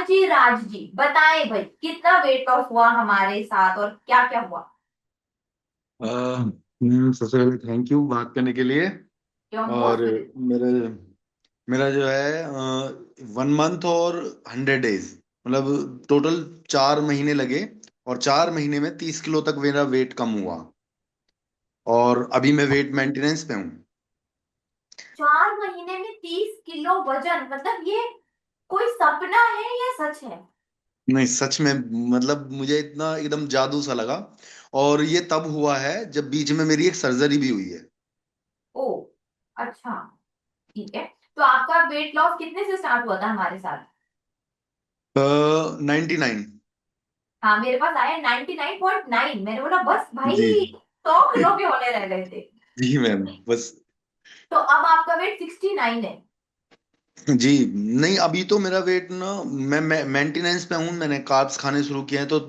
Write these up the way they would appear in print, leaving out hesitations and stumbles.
जी राज जी बताएं भाई, कितना वेट लॉस हुआ हमारे साथ और क्या क्या हुआ। सबसे पहले थैंक यू बात करने के लिए। योर और मोस्ट वेलकम। मेरा मेरा जो है 1 मंथ और 100 डेज, मतलब टोटल 4 महीने लगे। और 4 महीने में 30 किलो तक मेरा वेट कम हुआ। और अभी मैं वेट मेंटेनेंस पे हूँ। 4 महीने में 30 किलो वजन, मतलब ये कोई सपना है या सच है? नहीं, सच में। मतलब मुझे इतना एकदम जादू सा लगा। और ये तब हुआ है जब बीच में मेरी एक सर्जरी भी हुई है। ओ, अच्छा, ठीक है। तो आपका वेट लॉस कितने से स्टार्ट हुआ था हमारे साथ? 99। हाँ, मेरे पास आया 99.9। मैंने बोला बस भाई, जी। 100 किलो भी होने रह गए थे। जी मैम, बस। तो अब आपका वेट 69 है। जी। नहीं, अभी तो मेरा वेट ना, मैं मेंटेनेंस पे हूँ। मैंने कार्ब्स खाने शुरू किए हैं तो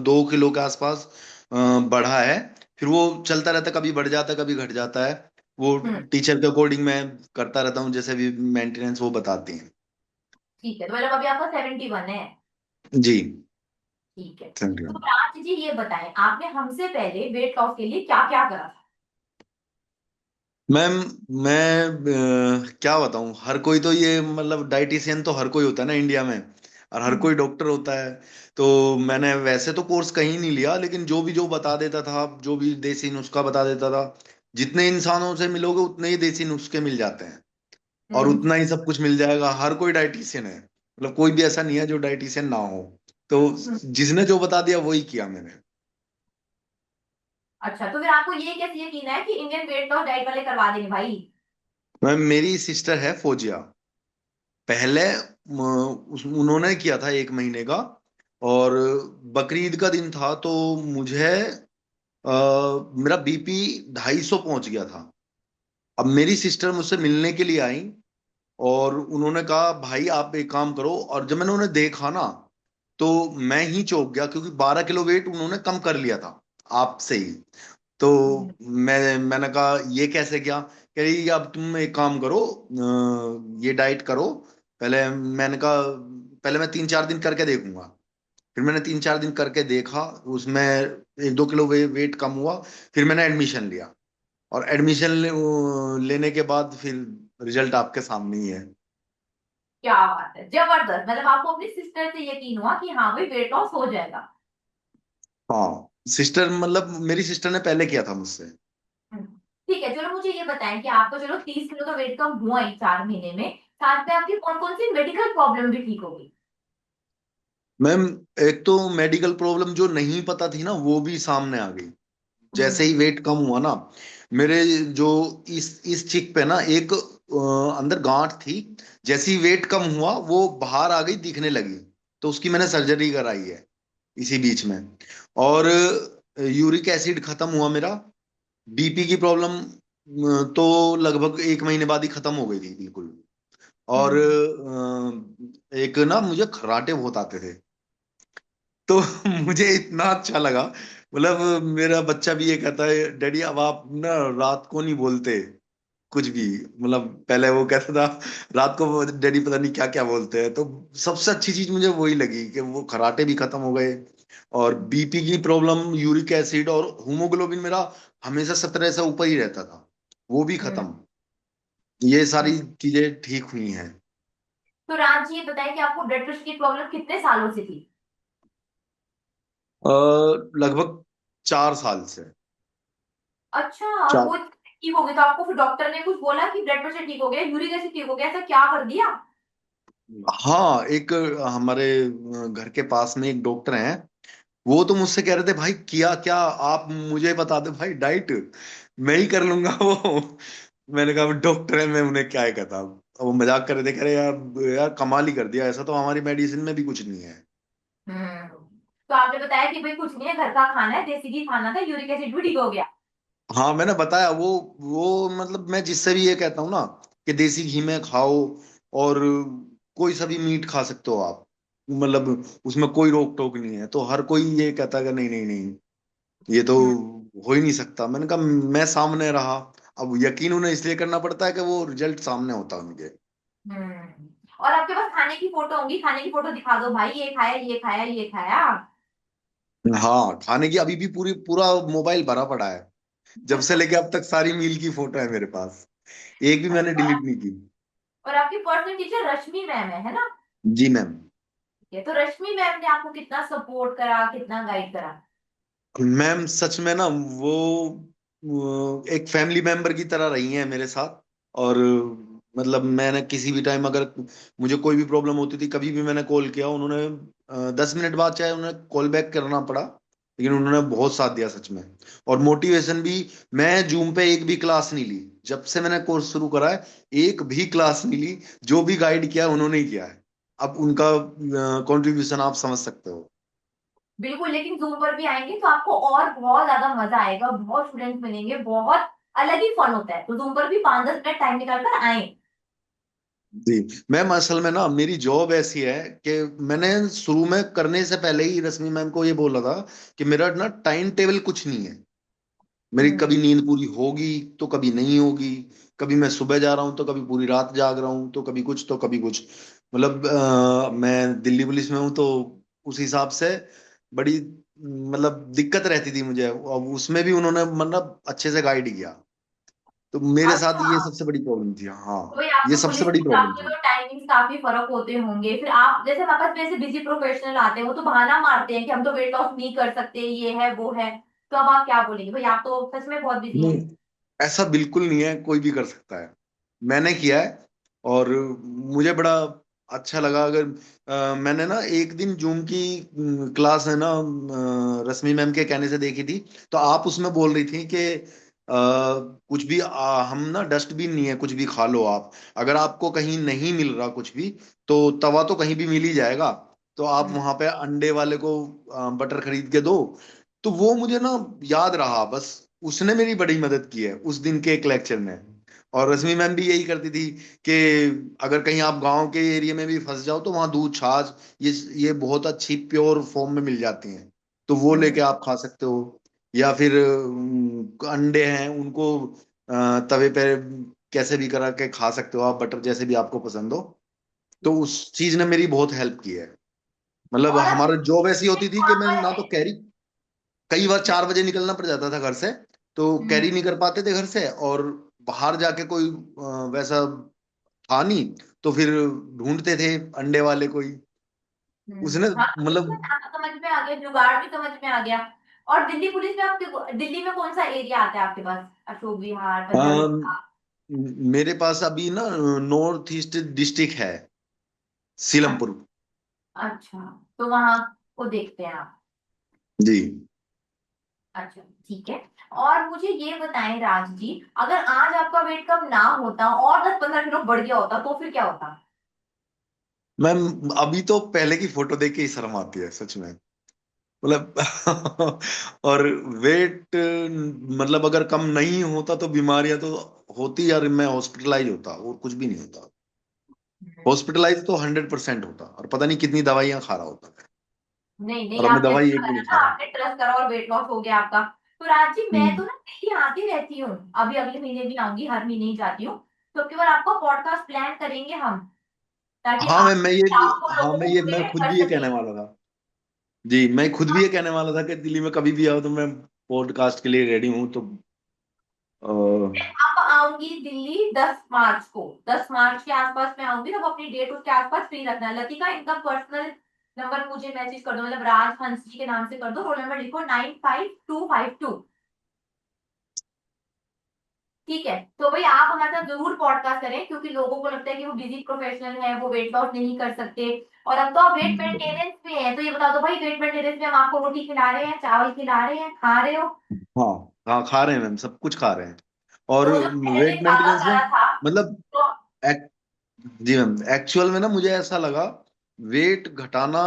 2 किलो के आसपास बढ़ा है। फिर वो चलता रहता है, कभी बढ़ जाता है कभी घट जाता है। वो हम्म। टीचर के अकॉर्डिंग मैं करता रहता हूँ, जैसे भी मेंटेनेंस वो बताती हैं। ठीक है, तो मतलब अभी आपका 71 है। जी। ठीक है। समझ तो राज जी ये बताएं, आपने हमसे पहले वेट लॉस के लिए क्या क्या करा था? मैम, मैं क्या बताऊं। हर कोई तो ये, मतलब डाइटिशियन तो हर कोई होता है ना इंडिया में। और हर हम्म। कोई डॉक्टर होता है। तो मैंने वैसे तो कोर्स कहीं नहीं लिया, लेकिन जो भी जो बता देता था, जो भी देसी नुस्खा बता देता था। जितने इंसानों से मिलोगे उतने ही देसी नुस्खे मिल जाते हैं। और हम्म। उतना ही सब कुछ मिल जाएगा। हर कोई डाइटिशियन है, मतलब कोई भी ऐसा नहीं है जो डाइटिशियन ना हो। तो हम्म। जिसने जो बता दिया वही किया मैंने। अच्छा, तो फिर आपको ये कैसे यकीन है कि इंडियन वेट लॉस डाइट वाले करवा देंगे भाई? मैम, मेरी सिस्टर है फौजिया। पहले उन्होंने किया था 1 महीने का। और बकरीद का दिन था तो मुझे मेरा बीपी 250 पहुंच गया था। अब मेरी सिस्टर मुझसे मिलने के लिए आई। और उन्होंने कहा भाई आप एक काम करो। और जब मैंने उन्हें देखा ना, तो मैं ही चौंक गया, क्योंकि 12 किलो वेट उन्होंने कम कर लिया था आपसे ही। तो हम्म। मैंने कहा ये कैसे किया। कह रही अब तुम एक काम करो, ये डाइट करो। पहले मैंने कहा पहले मैं 3-4 दिन करके देखूंगा। फिर मैंने 3-4 दिन करके देखा। उसमें 1-2 किलो वेट कम हुआ। फिर मैंने एडमिशन लिया। और एडमिशन लेने के बाद फिर रिजल्ट आपके सामने ही है। क्या बात है, जबरदस्त। मतलब आपको अपनी सिस्टर से यकीन हुआ कि हाँ भाई वेट लॉस हो जाएगा। हाँ, सिस्टर, मतलब मेरी सिस्टर ने पहले किया था मुझसे। हम्म। ठीक है, चलो मुझे ये बताएं कि आपको चलो 30 किलो का वेट कम हुआ ही 4 महीने में, साथ में आपकी कौन कौन सी मेडिकल प्रॉब्लम भी ठीक होगी? मैम, एक तो मेडिकल प्रॉब्लम जो नहीं पता थी ना, वो भी सामने आ गई। जैसे हम्म। ही वेट कम हुआ ना, मेरे जो इस चिक पे ना एक अंदर गांठ थी। जैसे ही वेट कम हुआ वो बाहर आ गई, दिखने लगी। तो उसकी मैंने सर्जरी कराई है इसी बीच में। और यूरिक एसिड खत्म हुआ मेरा। बीपी की प्रॉब्लम तो लगभग 1 महीने बाद ही खत्म हो गई थी बिल्कुल। और हम्म। एक ना मुझे खर्राटे बहुत आते थे। तो मुझे इतना अच्छा लगा। मतलब मेरा बच्चा भी ये कहता है डैडी अब आप ना रात को नहीं बोलते कुछ भी। मतलब पहले वो कहता था रात को डैडी पता नहीं क्या क्या बोलते हैं। तो सबसे अच्छी चीज मुझे वही लगी कि वो खराटे भी खत्म हो गए। और बीपी की प्रॉब्लम, यूरिक एसिड और हीमोग्लोबिन मेरा हमेशा 17 से ऊपर ही रहता था, वो भी हम्म। खत्म। ये सारी हम्म। चीजें ठीक हुई हैं। तो राज जी ये बताएं कि आपको ब्लड प्रेशर की प्रॉब्लम कितने सालों से थी? लगभग 4 साल से। अच्छा, और चार। वो ठीक हो गई तो आपको फिर डॉक्टर ने कुछ बोला कि ब्लड प्रेशर ठीक हो गया, यूरिक एसिड ठीक हो गया, ऐसा क्या कर दिया? हाँ, एक हमारे घर के पास में एक डॉक्टर हैं। वो तो मुझसे कह रहे थे भाई किया क्या, आप मुझे बता दो भाई डाइट, मैं ही कर लूंगा वो। मैंने कहा डॉक्टर है, मैं उन्हें क्या ही कहता। अब वो मजाक कर रहे थे, कह रहे यार यार कमाल ही कर दिया, ऐसा तो हमारी मेडिसिन में भी कुछ नहीं है। हम्म। तो आपने बताया कि भाई कुछ नहीं है, घर का खाना है, देसी घी खाना था, यूरिक एसिड भी ठीक हो गया। हाँ, मैंने बताया वो मतलब मैं जिससे भी ये कहता हूँ ना कि देसी घी में खाओ। और कोई सा भी मीट खा सकते हो आप, मतलब उसमें कोई रोक टोक नहीं है। तो हर कोई ये कहता है कि नहीं नहीं नहीं, ये तो हम्म। हो ही नहीं सकता। मैंने कहा मैं सामने रहा। अब यकीन उन्हें इसलिए करना पड़ता है कि वो रिजल्ट सामने होता है उनके। हम्म। और आपके पास खाने की फोटो होंगी, खाने की फोटो दिखा दो भाई, ये खाया ये खाया ये खाया। हाँ, खाने की अभी भी पूरा मोबाइल भरा पड़ा है। जब से लेके अब तक सारी मील की फोटो है मेरे पास। एक भी मैंने अच्छा, डिलीट नहीं की। और आपकी पर्सनल टीचर रश्मि मैम है ना? जी मैम। ठीक है, तो रश्मि मैम ने आपको कितना सपोर्ट करा, कितना गाइड करा? मैम सच में ना, वो एक फैमिली मेंबर की तरह रही हैं मेरे साथ। और मतलब मैंने किसी भी टाइम अगर मुझे कोई भी प्रॉब्लम होती थी, कभी भी मैंने कॉल किया, उन्होंने 10 मिनट बाद चाहे उन्हें कॉल बैक करना पड़ा, लेकिन उन्होंने बहुत साथ दिया सच में। और मोटिवेशन भी। मैं जूम पे एक भी क्लास नहीं ली। जब से मैंने कोर्स शुरू करा है, एक भी क्लास नहीं ली। जो भी गाइड किया उन्होंने ही किया है। अब उनका कंट्रीब्यूशन आप समझ सकते हो। बिल्कुल, लेकिन जूम पर भी आएंगे तो आपको और बहुत ज्यादा मजा आएगा, बहुत स्टूडेंट्स मिलेंगे, बहुत अलग ही फन होता है, तो जूम पर भी 5-10 मिनट टाइम निकाल कर आए। जी मैम, असल में ना मेरी जॉब ऐसी है कि मैंने शुरू में करने से पहले ही रश्मि मैम को ये बोला था कि मेरा ना टाइम टेबल कुछ नहीं है। मेरी हम्म। कभी नींद पूरी होगी तो कभी नहीं होगी। कभी मैं सुबह जा रहा हूँ तो कभी पूरी रात जाग रहा हूँ, तो कभी कुछ तो कभी कुछ। मतलब मैं दिल्ली पुलिस में हूँ तो उस हिसाब से बड़ी मतलब दिक्कत रहती थी मुझे। अब उसमें भी उन्होंने मतलब अच्छे से गाइड किया। तो मेरे साथ अच्छा, ये सबसे बड़ी प्रॉब्लम थी, हाँ। तो भाई आप ये तो सबसे पुलिस बड़ी में प्रॉब्लम जाते हो थी। तो टाइमिंग्स काफी फर्क होते होंगे, फिर आप जैसे हमारे पास में ऐसे बिजी प्रोफेशनल आते हैं, वो तो बहाना मारते हैं कि हम तो वेट लॉस नहीं कर सकते, ये है वो है। तो अब आप क्या बोलेंगे भाई, आप तो सच में बहुत बिजी हैं। नहीं, ऐसा बिल्कुल नहीं है, कोई भी कर सकता है। मैंने किया है। और मुझे बड़ा अच्छा लगा। अगर मैंने ना एक दिन जूम की क्लास है ना, रश्मि मैम के कहने से देखी थी। तो आप उसमें बोल रही थी कि कुछ भी हम ना डस्टबिन नहीं है, कुछ भी खा लो आप। अगर आपको कहीं नहीं मिल रहा कुछ भी, तो तवा तो कहीं भी मिल ही जाएगा। तो आप हम्म। वहां पे अंडे वाले को बटर खरीद के दो। तो वो मुझे ना याद रहा बस। उसने मेरी बड़ी मदद की है उस दिन के एक लेक्चर में। और रश्मि मैम भी यही करती थी कि अगर कहीं आप गांव के एरिया में भी फंस जाओ तो वहां दूध छाछ, ये बहुत अच्छी प्योर फॉर्म में मिल जाती हैं। तो वो लेके हम्म। आप खा सकते हो। या फिर अंडे हैं उनको तवे पे कैसे भी करा के खा सकते हो आप, बटर जैसे भी आपको पसंद हो। तो उस चीज ने मेरी बहुत हेल्प की है। मतलब और अब हमारा जॉब ऐसी होती थी कि वहां मैं पर ना है। तो कैरी, कई बार 4 बजे निकलना पड़ जाता था घर से। तो हम्म। कैरी नहीं कर पाते थे घर से। और बाहर जाके कोई वैसा था नहीं। तो फिर ढूंढते थे अंडे वाले कोई। उसने हाँ, मतलब आपको समझ में आ गया, जुगाड़ भी समझ में आ गया। और दिल्ली पुलिस में आपके, दिल्ली में कौन सा एरिया आता है आपके पास? अशोक विहार, पंजाबी अम, बाग? मेरे पास अभी ना नॉर्थ ईस्ट डिस्ट्रिक्ट है, अ- सीलमपुर। अच्छा, तो वहां को देखते हैं आप। जी अच्छा, ठीक है। और मुझे ये बताएं राज जी, अगर आज आपका वेट कम ना होता और 10-15 किलो बढ़ गया होता तो फिर क्या होता? मैम, अभी तो पहले की फोटो देख के ही शर्म आती है सच में। मतलब और वेट मतलब अगर कम नहीं होता तो बीमारियां तो होती यार, मैं हॉस्पिटलाइज होता और कुछ भी नहीं होता। हॉस्पिटलाइज तो 100% होता, और पता नहीं कितनी दवाइयां खा रहा होता। नहीं नहीं, और अब मैं आपने दवाई अच्छा एक भी करा नहीं खा ना, रहा। आपने ट्रस्ट करा और वेट लॉस हो गया आपका। तो राज जी, मैं तो हम्म। ना दिल्ली आती रहती हूँ, अभी अगले महीने भी आऊंगी, हर महीने ही जाती हूँ। तो अब की बार आपका पॉडकास्ट प्लान करेंगे हम, ताकि हाँ आप लाखों हाँ लोगों को मैं मोटिवेट खुद कर भी ये कहने सके। वाला था। जी, मैं खुद भी ये कहने वाला था कि दिल्ली में कभी भी आओ तो मैं पॉडकास्ट के लिए रेडी हूँ। तो अ, अब आऊंगी दिल्ली 10 मार्च को, 10 मार्च के आसपास में आऊंगी, तो आप अपनी डेट उसके आसपास फ्री रखना। लतिका, इनका पर्सनल नंबर मुझे मैसेज कर दो, मतलब राज हंस जी के नाम से कर दो, रोल नंबर लिखो 95252। ठीक है, तो भाई आप हमारे साथ जरूर पॉडकास्ट करें, क्योंकि लोगों को लगता है कि वो बिजी प्रोफेशनल है, वो वेट लॉस नहीं कर सकते। और अब तो आप वेट मेंटेनेंस में है, तो ये बता दो भाई, वेट मेंटेनेंस में हम आपको रोटी खिला रहे हैं, चावल खिला रहे हैं, खा रहे हो? हाँ हाँ, खा रहे हैं मैम, सब कुछ खा रहे हैं। और तो जो पहले वेट दावा मेंटेनेंस में करा था, मतलब तो एक, जी मैम, एक्चुअल में ना मुझे ऐसा लगा वेट घटाना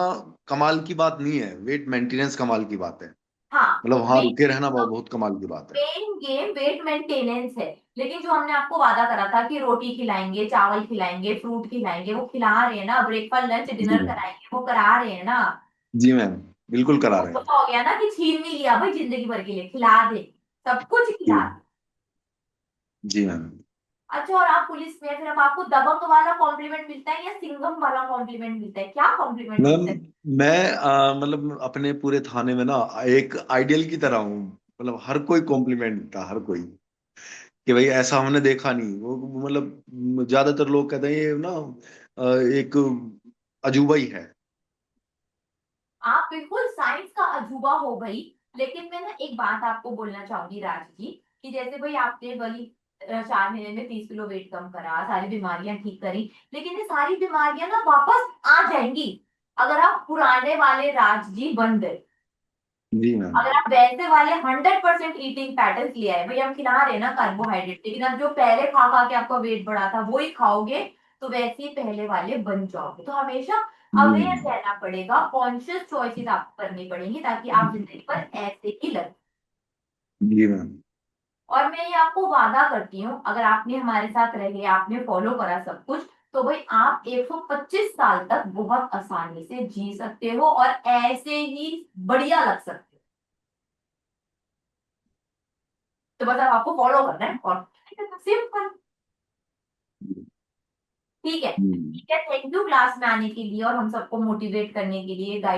कमाल की बात नहीं है, वेट मेंटेनेंस कमाल की बात है। हाँ, मतलब वहां रुके रहना बहुत कमाल की बात है। मेन गेम वेट मेंटेनेंस है। लेकिन जो हमने आपको वादा करा था कि रोटी खिलाएंगे, चावल खिलाएंगे, फ्रूट खिलाएंगे, वो खिला रहे हैं ना, ब्रेकफास्ट लंच जी डिनर मैम। कराएंगे, वो करा रहे हैं ना? जी मैम, बिल्कुल करा वो रहे हैं। तो हो गया ना कि छीन नहीं लिया भाई, जिंदगी भर के लिए खिला दे, सब कुछ खिला जी। दे। जी मैम। अच्छा, और आप पुलिस में हैं, फिर अब आपको दबंग वाला कॉम्प्लीमेंट मिलता है या सिंघम वाला कॉम्प्लीमेंट मिलता है, क्या कॉम्प्लीमेंट मैम मिलता है? मैं मतलब अपने पूरे थाने में ना एक आइडियल की तरह हूँ। मतलब हर कोई कॉम्प्लीमेंट देता, हर कोई, कि भाई ऐसा हमने देखा नहीं। वो मतलब ज्यादातर लोग कहते हैं ये ना एक अजूबा ही है। आप बिल्कुल साइंस का अजूबा हो भाई। लेकिन मैं ना एक बात आपको बोलना चाहूंगी राज जी, कि जैसे भाई आपने वही 4 महीने में 30 किलो वेट कम करा, सारी बीमारियां ठीक करी, लेकिन ये सारी बीमारियां ना वापस आ जाएंगी अगर आप पुराने वाले राज जी बन गए। जी मैम। अगर आप वैसे वाले 100% ईटिंग पैटर्न ले आए, भाई हम खिला रहे हैं ना कार्बोहाइड्रेट, लेकिन अब जो पहले खा खा के आपका वेट बढ़ा था वो ही खाओगे, तो वैसे ही पहले वाले बन जाओगे। तो हमेशा जी अवेयर मैम। रहना पड़ेगा, कॉन्शियस चॉइसेस आपको करनी पड़ेंगी ताकि आप जिंदगी पर ऐसे ही लगे। जी मैम। और मैं ये आपको वादा करती हूँ, अगर आपने हमारे साथ रहे, आपने फॉलो करा सब कुछ, तो भाई आप 125 साल तक बहुत आसानी से जी सकते हो और ऐसे ही बढ़िया लग सकते हो। तो बस अब आपको फॉलो करना है और सिंपल। ठीक है। जी। ठीक है, थैंक यू क्लास में आने के लिए और हम सबको मोटिवेट करने के लिए, गाइड